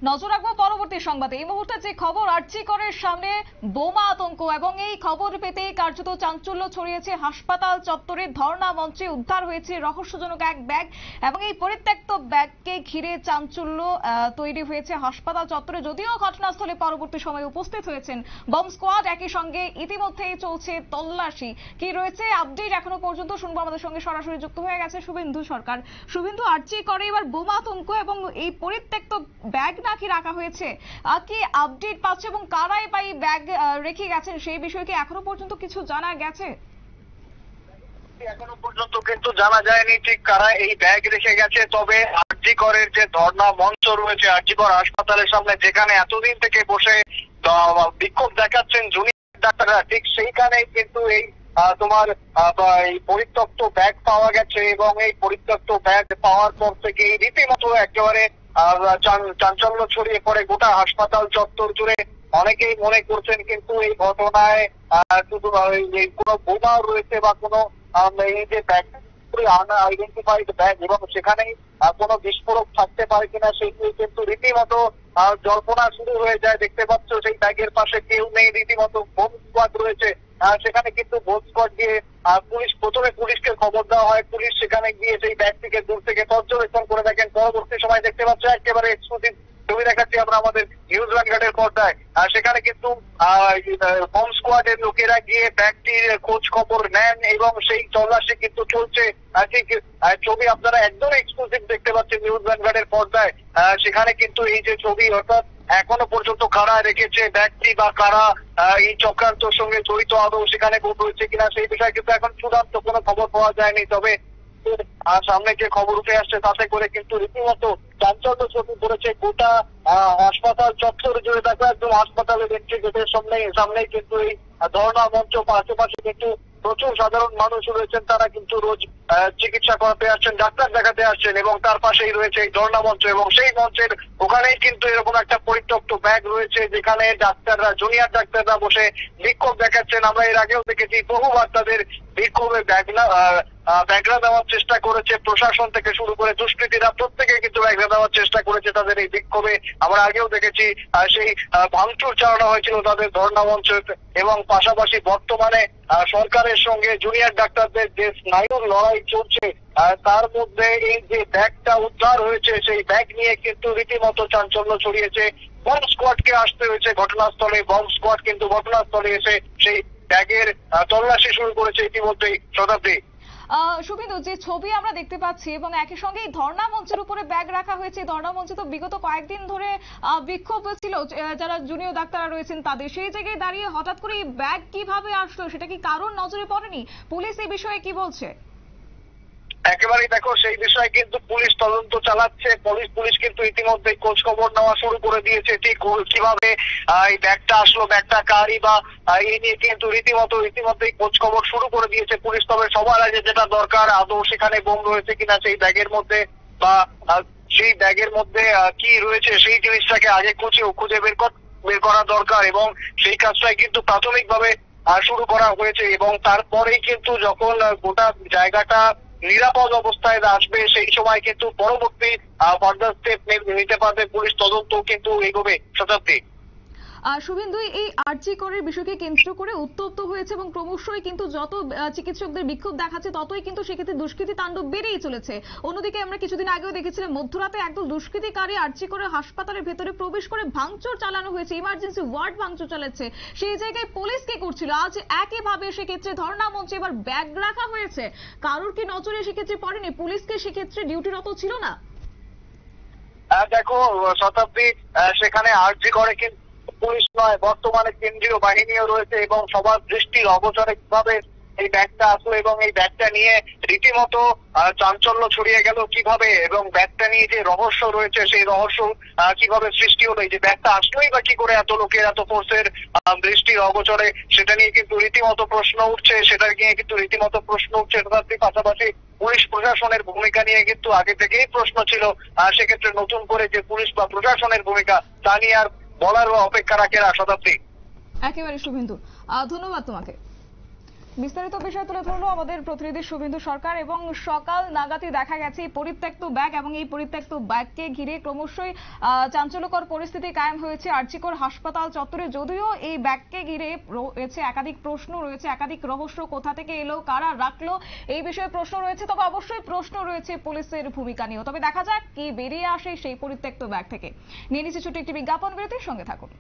নজর রাখবো পরবর্তী সংবাদে। এই মুহূর্তে যে খবর, আরজি করের সামনে বোমা আতঙ্ক, এবং এই খবর পেতেই কার্যত চাঞ্চল্য ছড়িয়েছে হাসপাতাল চত্বরে। ধর্ণা মঞ্চে উদ্ধার হয়েছে রহস্যজনক এক ব্যাগ, এবং এই পরিত্যক্ত ব্যাগকে ঘিরে চাঞ্চল্য তৈরি হয়েছে হাসপাতাল চত্বরে। যদিও ঘটনাস্থলে পরবর্তী সময়ে উপস্থিত হয়েছেন বম স্কোয়াড, একই সঙ্গে ইতিমধ্যেই চলছে তল্লাশি। কি রয়েছে আপডেট এখনো পর্যন্ত শুনবো। আমাদের সঙ্গে সরাসরি যুক্ত হয়ে গেছে শুভেন্দু সরকার। শুভেন্দু, আরজি করে এবার বোমা আতঙ্ক এবং এই পরিত্যক্ত ব্যাগ নাকি রাখা হয়েছে, কি আপডেট পাচ্ছে এবং কারাই বা এই ব্যাগ রেখে গেছেন সেই বিষয়ে কি এখনো পর্যন্ত কিছু জানা গেছে? এখনো পর্যন্ত কিন্তু জানা যায়নি ঠিক কারা এই ব্যাগ রেখে গেছে। তবে আরজি করের যে ধর্ণা মঞ্চ রয়েছে আরজি কর হাসপাতালের সামনে, যেখানে এতদিন থেকে বসে বিক্ষোভ দেখাচ্ছেন জুনিয়র ডাক্তাররা, ঠিক সেইখানেই কিন্তু এই তোমার এই পরিত্যক্ত ব্যাগ পাওয়া গেছে। এবং এই পরিত্যক্ত ব্যাগ পাওয়ার পর থেকে রীতিমতো একেবারে চাঞ্চল্য ছড়িয়ে পড়ে গোটা হাসপাতাল চত্বর জুড়ে। অনেকেই মনে করছেন কিন্তু এই ঘটনায় শুধু কোনো বোমা রয়েছে বা কোনো এই যে ব্যাগ আইডেন্টিফাইড ব্যাগ এবং সেখানে কোনো বিস্ফোরক থাকতে পারে কিনা সেই কিন্তু রীতিমতো জল্পনা শুরু হয়ে যায়। দেখতে পাচ্ছ সেই ব্যাগের পাশে কেউ নেই, রীতিমতো বোম স্কোয়াড রয়েছে। সেখানে কিন্তু বোম স্কোয়াড দিয়ে প্রথমে পুলিশকে খবর দেওয়া হয়। পুলিশ সেখানে গিয়ে সেই ব্যাগটিকে দূর থেকে পর্যবেক্ষণ করে দেখেন। পরবর্তী সময় দেখতে পাচ্ছ একেবারে এক্সক্লুসিভ ছবি দেখাচ্ছি আমরা আমাদের নিউজ ভ্যানগার্ডের পর্দায়। সেখানে কিন্তু বম স্কোয়াডের লোকেরা গিয়ে ব্যাগটির খোঁজ খবর নেন এবং সেই তল্লাশি কিন্তু চলছে। ঠিক ছবি আপনারা একদম এক্সক্লুসিভ দেখতে পাচ্ছেন নিউজ ভ্যানগার্ডের পর্দায়। সেখানে কিন্তু এই যে ছবি, অর্থাৎ এখনো পর্যন্ত কারা রেখেছে ব্যাগটি বা কারা এই চক্রান্তের সঙ্গে জড়িত আদৌ সেখানে রয়েছে কিনা সেই বিষয়ে কিন্তু এখন চূড়ান্ত কোনো খবর পাওয়া যায়নি। তবে সামনে যে খবর উঠে আসছে তাতে করে কিন্তু রীতিমতো চাঞ্চল্য ছড়িয়ে পড়েছে গোটা হাসপাতাল চত্বর জুড়ে। দেখো একদম হাসপাতালের এন্ট্রি গেটের সামনে কিন্তু এই ধর্ণা মঞ্চ, আশেপাশে কিন্তু প্রচুর সাধারণ মানুষ রয়েছেন। তারা কিন্তু রোজ চিকিৎসা করাতে আসছেন, ডাক্তার দেখাতে আসছেন, এবং তার পাশেই রয়েছে এই ধর্ণা মঞ্চ। এবং সেই মঞ্চের ওখানেই কিন্তু এরকম একটা পরিত্যক্ত ব্যাগ রয়েছে, যেখানে ডাক্তাররা, জুনিয়র ডাক্তাররা বসে বিক্ষোভ দেখাচ্ছেন। আমরা এর আগেও দেখেছি বহুবার তাদের বিক্ষোভে ব্যাগরা দেওয়ার চেষ্টা করেছে প্রশাসন থেকে শুরু করে দুষ্কৃতীরা, প্রত্যেকে কিন্তু ব্যাগরা দেওয়ার চেষ্টা করেছে তাদের এই বিক্ষোভে। আমরা আগেও দেখেছি সেই ভাঙচুর চালানো হয়েছিল তাদের ধর্ণা মঞ্চ। এবং পাশাপাশি বর্তমানে সরকারের সঙ্গে জুনিয়র ডাক্তারদের যে স্নায়ুর লড়াই চলছে, তার মধ্যে এই যে ব্যাগটা উদ্ধার হয়েছে সেই ব্যাগ নিয়ে কিন্তু রীতিমতো চাঞ্চল্য ছড়িয়েছে। বম স্কোয়াডকে আসতে হয়েছে ঘটনাস্থলে। বম স্কোয়াড কিন্তু ঘটনাস্থলে এসে সেই ব্যাগের তল্লাশি শুরু করেছে ইতিমধ্যেই। শতাব্দী, শুভেন্দু, যে ছবি আমরা দেখতে পাচ্ছি এবং একই সঙ্গে এই ধর্ণা মঞ্চের উপরে ব্যাগ রাখা হয়েছে, ধর্ণা মঞ্চে তো বিগত কয়েকদিন ধরে বিক্ষোভ ছিল যারা জুনিয়র ডাক্তাররা রয়েছেন তাদের, সেই জায়গায় দাঁড়িয়ে হঠাৎ করে এই ব্যাগ কিভাবে আসলো সেটা কি কারোর নজরে পড়েনি? পুলিশ এই বিষয়ে কি বলছে? একেবারেই দেখো সেই বিষয়ে কিন্তু পুলিশ তদন্ত চালাচ্ছে। পুলিশ কিন্তু ইতিমধ্যে খোঁজ খবর নেওয়া শুরু করে দিয়েছে ঠিক কিভাবে এই ব্যাগটা আসলো, ব্যাগটা কারই বা এই নিয়ে কিন্তু ইতিমধ্যেই খোঁজ খবর শুরু করে দিয়েছে পুলিশ। তবে সবার আগে যেটা দরকার, আদৌ সেখানে বোম রয়েছে কিনা সেই ব্যাগের মধ্যে, বা সেই ব্যাগের মধ্যে কি রয়েছে সেই জিনিসটাকে আগে খুঁজে বের করা দরকার। এবং সেই কাজটাই কিন্তু প্রাথমিকভাবে শুরু করা হয়েছে। এবং তারপরেই কিন্তু যখন গোটা জায়গাটা নিরাপদ অবস্থায় আসবে সেই সময় কিন্তু পরবর্তী ফার্দার স্টেপ নিতে পারবে পুলিশ। তদন্ত কিন্তু এগোবে। শতাব্দী, শুভেন্দু, এই আরজি করের বিষয়কে কেন্দ্র করে উত্তপ্ত হয়েছে এবং ক্রমশই কিন্তু যত চিকিৎসকদের বিক্ষোভ দেখাচ্ছে ততই কিন্তু সেক্ষেত্রে দুষ্কৃতী তাণ্ডব বেড়েই চলেছে। অন্যদিকে আমরা কিছুদিন আগেও দেখেছিলাম মধ্যরাতে একদল দুষ্কৃতিকারী আরজি করে হাসপাতালের ভেতরে প্রবেশ করে ভাঙচুর চালানো হয়েছে, ইমার্জেন্সি ওয়ার্ড ভাঙচুর চালাচ্ছে। সেই জায়গায় পুলিশ কি করছিল? আজ একইভাবে সেক্ষেত্রে ধর্ণা মঞ্চে এবার ব্যাগ রাখা হয়েছে। কারোর কি নজরে সেক্ষেত্রে পড়েনি? পুলিশকে সেক্ষেত্রে ডিউটিরত ছিল না? দেখো শতাব্দী, সেখানে আরজি করে কিন্তু পুলিশ নয়, বর্তমানে কেন্দ্রীয় বাহিনীও রয়েছে। এবং সবার দৃষ্টির অগোচরে কিভাবে এই ব্যাগটা আসলো এবং এই ব্যাগটা নিয়ে রীতিমতো চাঞ্চল্য ছড়িয়ে গেল কিভাবে, এবং ব্যাগটা নিয়ে যে রহস্য রয়েছে সেই রহস্য কিভাবে সৃষ্টি হলো, এই যে ব্যাগটা আসলোই বা কি করে এত লোকের, এত ফোর্সের দৃষ্টির অগোচরে, সেটা নিয়ে কিন্তু রীতিমতো প্রশ্ন উঠছে। পাশাপাশি পুলিশ প্রশাসনের ভূমিকা নিয়ে কিন্তু আগে থেকেই প্রশ্ন ছিল। সেক্ষেত্রে নতুন করে যে পুলিশ বা প্রশাসনের ভূমিকা তা নিয়ে আর বলার অপেক্ষা রাখে না। শতাব্দী, একেবারে শুভেন্দু, ধন্যবাদ তোমাকে। বিস্তারিত বিষয় তুলে ধরলো আমাদের প্রতিনিধি শুভেন্দু সরকার। এবং সকাল নাগাদই দেখা গেছে এই পরিত্যক্ত ব্যাগ এবং এই পরিত্যক্ত ব্যাগকে ঘিরে ক্রমশই চাঞ্চল্যকর পরিস্থিতি কায়েম হয়েছে আর.জি. কর হাসপাতাল চত্বরে। যদিও এই ব্যাগকে ঘিরে রয়েছে একাধিক প্রশ্ন, রয়েছে একাধিক রহস্য, কোথা থেকে এলো, কারা রাখলো, এই বিষয়ে প্রশ্ন রয়েছে। তবে অবশ্যই প্রশ্ন রয়েছে পুলিশের ভূমিকা নিয়েও। তবে দেখা যাক কি বেরিয়ে আসে সেই পরিত্যক্ত ব্যাগ থেকে। নিয়ে নিচ্ছে ছোট্ট একটি বিজ্ঞাপন বিরতির সঙ্গে থাকুন।